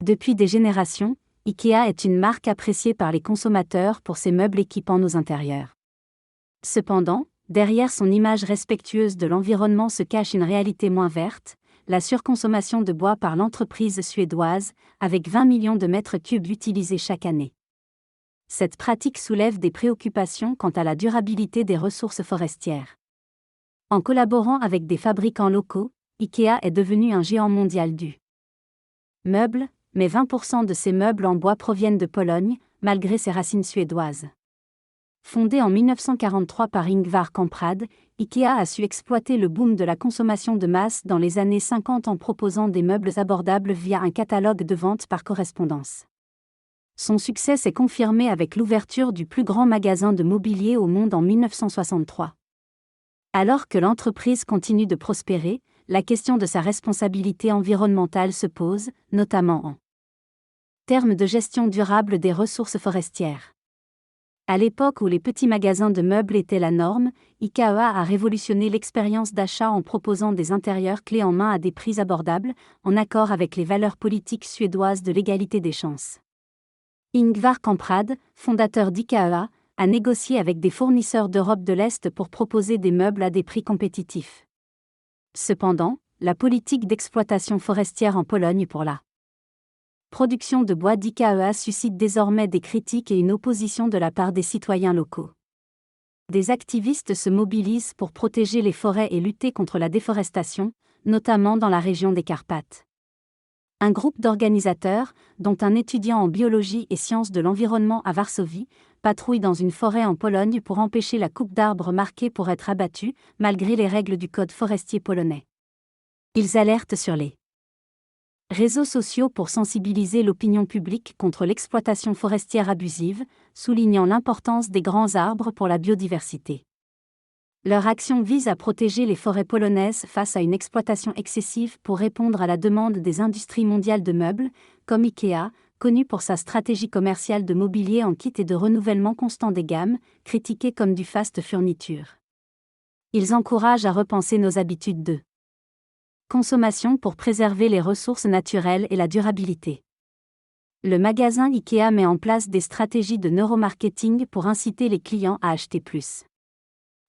Depuis des générations, IKEA est une marque appréciée par les consommateurs pour ses meubles équipant nos intérieurs. Cependant, derrière son image respectueuse de l'environnement se cache une réalité moins verte, la surconsommation de bois par l'entreprise suédoise, avec 20 millions de mètres cubes utilisés chaque année. Cette pratique soulève des préoccupations quant à la durabilité des ressources forestières. En collaborant avec des fabricants locaux, IKEA est devenu un géant mondial du meuble, mais 20% de ces meubles en bois proviennent de Pologne, malgré ses racines suédoises. Fondé en 1943 par Ingvar Kamprad, IKEA a su exploiter le boom de la consommation de masse dans les années 50 en proposant des meubles abordables via un catalogue de vente par correspondance. Son succès s'est confirmé avec l'ouverture du plus grand magasin de mobilier au monde en 1963. Alors que l'entreprise continue de prospérer, la question de sa responsabilité environnementale se pose, notamment en termes de gestion durable des ressources forestières. À l'époque où les petits magasins de meubles étaient la norme, IKEA a révolutionné l'expérience d'achat en proposant des intérieurs clés en main à des prix abordables, en accord avec les valeurs politiques suédoises de l'égalité des chances. Ingvar Kamprad, fondateur d'IKEA, a négocié avec des fournisseurs d'Europe de l'Est pour proposer des meubles à des prix compétitifs. Cependant, la politique d'exploitation forestière en Pologne pour la production de bois d'IKEA suscite désormais des critiques et une opposition de la part des citoyens locaux. Des activistes se mobilisent pour protéger les forêts et lutter contre la déforestation, notamment dans la région des Carpates. Un groupe d'organisateurs, dont un étudiant en biologie et sciences de l'environnement à Varsovie, patrouille dans une forêt en Pologne pour empêcher la coupe d'arbres marqués pour être abattus, malgré les règles du code forestier polonais. Ils alertent sur les réseaux sociaux pour sensibiliser l'opinion publique contre l'exploitation forestière abusive, soulignant l'importance des grands arbres pour la biodiversité. Leur action vise à protéger les forêts polonaises face à une exploitation excessive pour répondre à la demande des industries mondiales de meubles, comme IKEA, connue pour sa stratégie commerciale de mobilier en kit et de renouvellement constant des gammes, critiquée comme du fast furniture. Ils encouragent à repenser nos habitudes de consommation pour préserver les ressources naturelles et la durabilité. Le magasin IKEA met en place des stratégies de neuromarketing pour inciter les clients à acheter plus.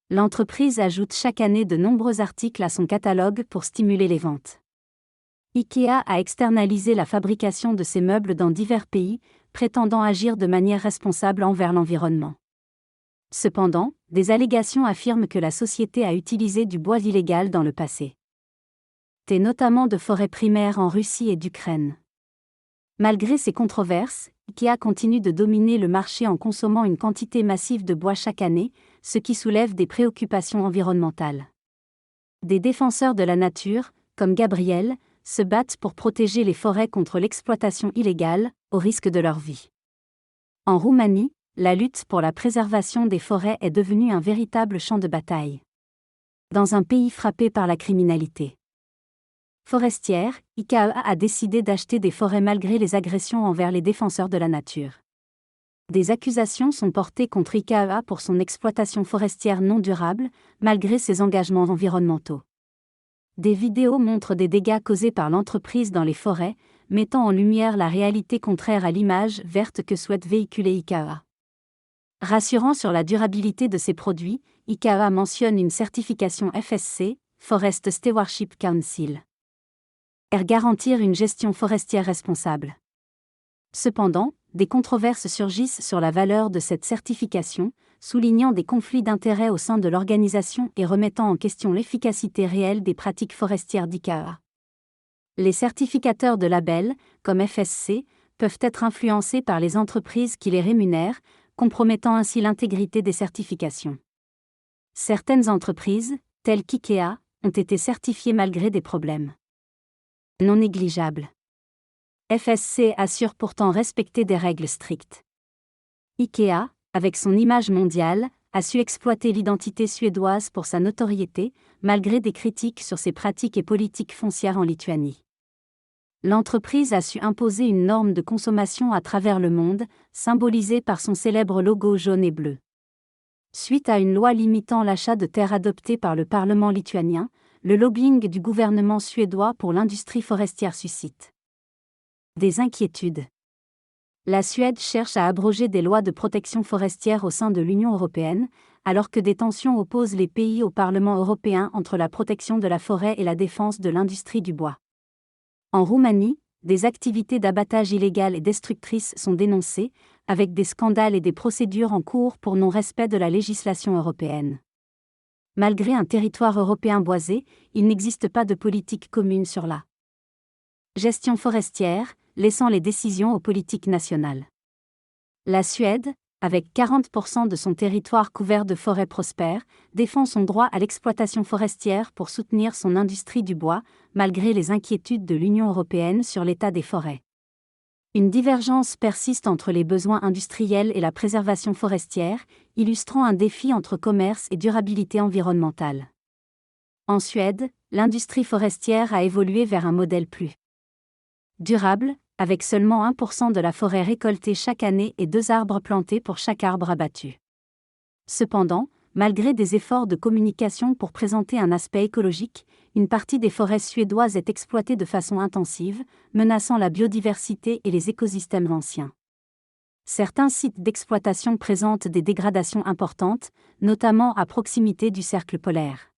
L'entreprise ajoute chaque année de nombreux articles à son catalogue pour stimuler les ventes. IKEA a externalisé la fabrication de ses meubles dans divers pays, prétendant agir de manière responsable envers l'environnement. Cependant, des allégations affirment que la société a utilisé du bois illégal dans le passé. Notamment de forêts primaires en Russie et d'Ukraine. Malgré ces controverses, IKEA continue de dominer le marché en consommant une quantité massive de bois chaque année, ce qui soulève des préoccupations environnementales. Des défenseurs de la nature, comme Gabriel, se battent pour protéger les forêts contre l'exploitation illégale, au risque de leur vie. En Roumanie, la lutte pour la préservation des forêts est devenue un véritable champ de bataille. Dans un pays frappé par la criminalité forestière, IKEA a décidé d'acheter des forêts malgré les agressions envers les défenseurs de la nature. Des accusations sont portées contre IKEA pour son exploitation forestière non durable, malgré ses engagements environnementaux. Des vidéos montrent des dégâts causés par l'entreprise dans les forêts, mettant en lumière la réalité contraire à l'image verte que souhaite véhiculer IKEA. Rassurant sur la durabilité de ses produits, IKEA mentionne une certification FSC, Forest Stewardship Council. Garantir une gestion forestière responsable. Cependant, des controverses surgissent sur la valeur de cette certification, soulignant des conflits d'intérêts au sein de l'organisation et remettant en question l'efficacité réelle des pratiques forestières d'IKEA. Les certificateurs de labels, comme FSC, peuvent être influencés par les entreprises qui les rémunèrent, compromettant ainsi l'intégrité des certifications. Certaines entreprises, telles qu'IKEA, ont été certifiées malgré des problèmes non négligeables. FSC assure pourtant respecter des règles strictes. IKEA, avec son image mondiale, a su exploiter l'identité suédoise pour sa notoriété, malgré des critiques sur ses pratiques et politiques foncières en Lituanie. L'entreprise a su imposer une norme de consommation à travers le monde, symbolisée par son célèbre logo jaune et bleu. Suite à une loi limitant l'achat de terres adoptée par le Parlement lituanien, le lobbying du gouvernement suédois pour l'industrie forestière suscite Des inquiétudes. La Suède cherche à abroger des lois de protection forestière au sein de l'Union européenne, alors que des tensions opposent les pays au Parlement européen entre la protection de la forêt et la défense de l'industrie du bois. En Roumanie, des activités d'abattage illégales et destructrices sont dénoncées, avec des scandales et des procédures en cours pour non-respect de la législation européenne. Malgré un territoire européen boisé, il n'existe pas de politique commune sur la gestion forestière, laissant les décisions aux politiques nationales. La Suède, avec 40% de son territoire couvert de forêts prospères, défend son droit à l'exploitation forestière pour soutenir son industrie du bois, malgré les inquiétudes de l'Union européenne sur l'état des forêts. Une divergence persiste entre les besoins industriels et la préservation forestière, illustrant un défi entre commerce et durabilité environnementale. En Suède, l'industrie forestière a évolué vers un modèle plus durable, avec seulement 1% de la forêt récoltée chaque année et 2 arbres plantés pour chaque arbre abattu. Cependant, malgré des efforts de communication pour présenter un aspect écologique, une partie des forêts suédoises est exploitée de façon intensive, menaçant la biodiversité et les écosystèmes anciens. Certains sites d'exploitation présentent des dégradations importantes, notamment à proximité du cercle polaire.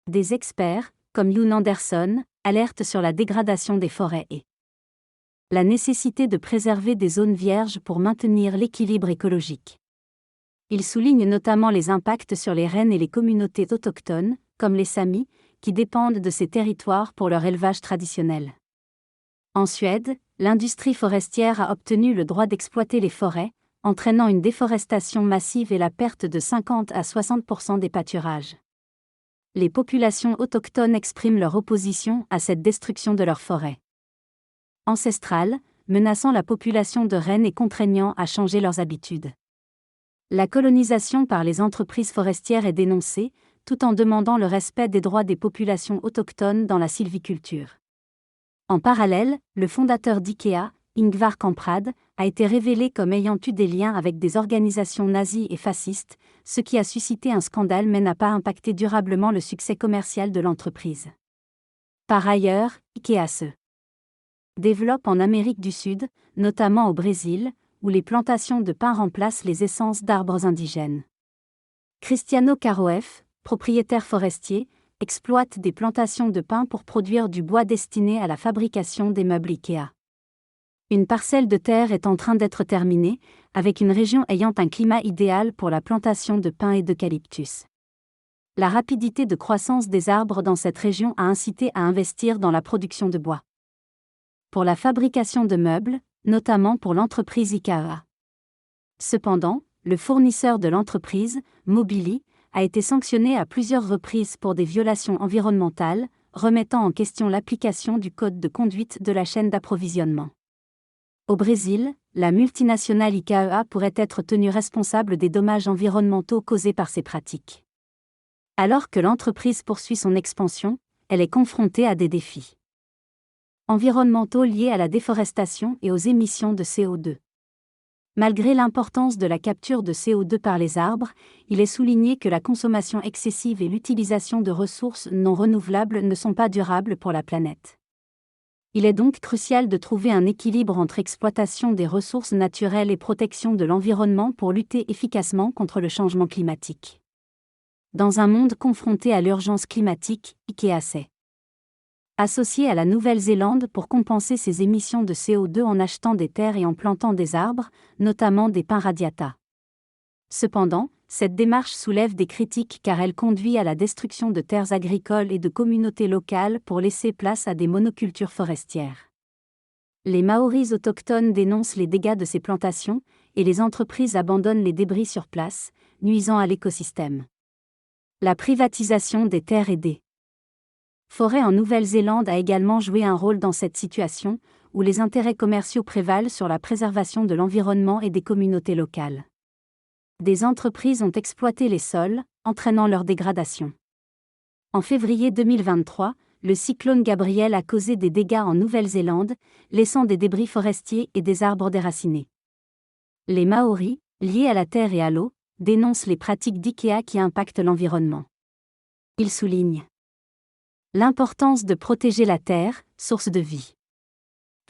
Des experts, comme Jon Andersson, alertent sur la dégradation des forêts et la nécessité de préserver des zones vierges pour maintenir l'équilibre écologique. Il souligne notamment les impacts sur les rennes et les communautés autochtones, comme les Samis, qui dépendent de ces territoires pour leur élevage traditionnel. En Suède, l'industrie forestière a obtenu le droit d'exploiter les forêts, entraînant une déforestation massive et la perte de 50 à 60% des pâturages. Les populations autochtones expriment leur opposition à cette destruction de leurs forêts ancestrales, menaçant la population de rennes et contraignant à changer leurs habitudes. La colonisation par les entreprises forestières est dénoncée, tout en demandant le respect des droits des populations autochtones dans la sylviculture. En parallèle, le fondateur d'IKEA, Ingvar Kamprad, a été révélé comme ayant eu des liens avec des organisations nazies et fascistes, ce qui a suscité un scandale mais n'a pas impacté durablement le succès commercial de l'entreprise. Par ailleurs, IKEA se développe en Amérique du Sud, notamment au Brésil, où les plantations de pins remplacent les essences d'arbres indigènes. Cristiano Caroef, propriétaire forestier, exploite des plantations de pins pour produire du bois destiné à la fabrication des meubles IKEA. Une parcelle de terre est en train d'être terminée, avec une région ayant un climat idéal pour la plantation de pins et d'eucalyptus. La rapidité de croissance des arbres dans cette région a incité à investir dans la production de bois pour la fabrication de meubles, notamment pour l'entreprise IKEA. Cependant, le fournisseur de l'entreprise, Mobili, a été sanctionné à plusieurs reprises pour des violations environnementales, remettant en question l'application du code de conduite de la chaîne d'approvisionnement. Au Brésil, la multinationale IKEA pourrait être tenue responsable des dommages environnementaux causés par ces pratiques. Alors que l'entreprise poursuit son expansion, elle est confrontée à des défis environnementaux liés à la déforestation et aux émissions de CO2. Malgré l'importance de la capture de CO2 par les arbres, il est souligné que la consommation excessive et l'utilisation de ressources non renouvelables ne sont pas durables pour la planète. Il est donc crucial de trouver un équilibre entre exploitation des ressources naturelles et protection de l'environnement pour lutter efficacement contre le changement climatique. Dans un monde confronté à l'urgence climatique, IKEA s'est associé à la Nouvelle-Zélande pour compenser ses émissions de CO2 en achetant des terres et en plantant des arbres, notamment des pins radiata. Cependant, cette démarche soulève des critiques car elle conduit à la destruction de terres agricoles et de communautés locales pour laisser place à des monocultures forestières. Les Maoris autochtones dénoncent les dégâts de ces plantations, et les entreprises abandonnent les débris sur place, nuisant à l'écosystème. La privatisation des terres et des forêts en Nouvelle-Zélande a également joué un rôle dans cette situation, où les intérêts commerciaux prévalent sur la préservation de l'environnement et des communautés locales. Des entreprises ont exploité les sols, entraînant leur dégradation. En février 2023, le cyclone Gabriel a causé des dégâts en Nouvelle-Zélande, laissant des débris forestiers et des arbres déracinés. Les Maoris, liés à la terre et à l'eau, dénoncent les pratiques d'IKEA qui impactent l'environnement. Ils soulignent l'importance de protéger la terre, source de vie.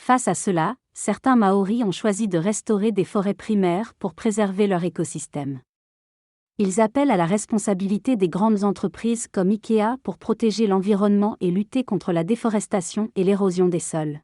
Face à cela, certains Maoris ont choisi de restaurer des forêts primaires pour préserver leur écosystème. Ils appellent à la responsabilité des grandes entreprises comme IKEA pour protéger l'environnement et lutter contre la déforestation et l'érosion des sols.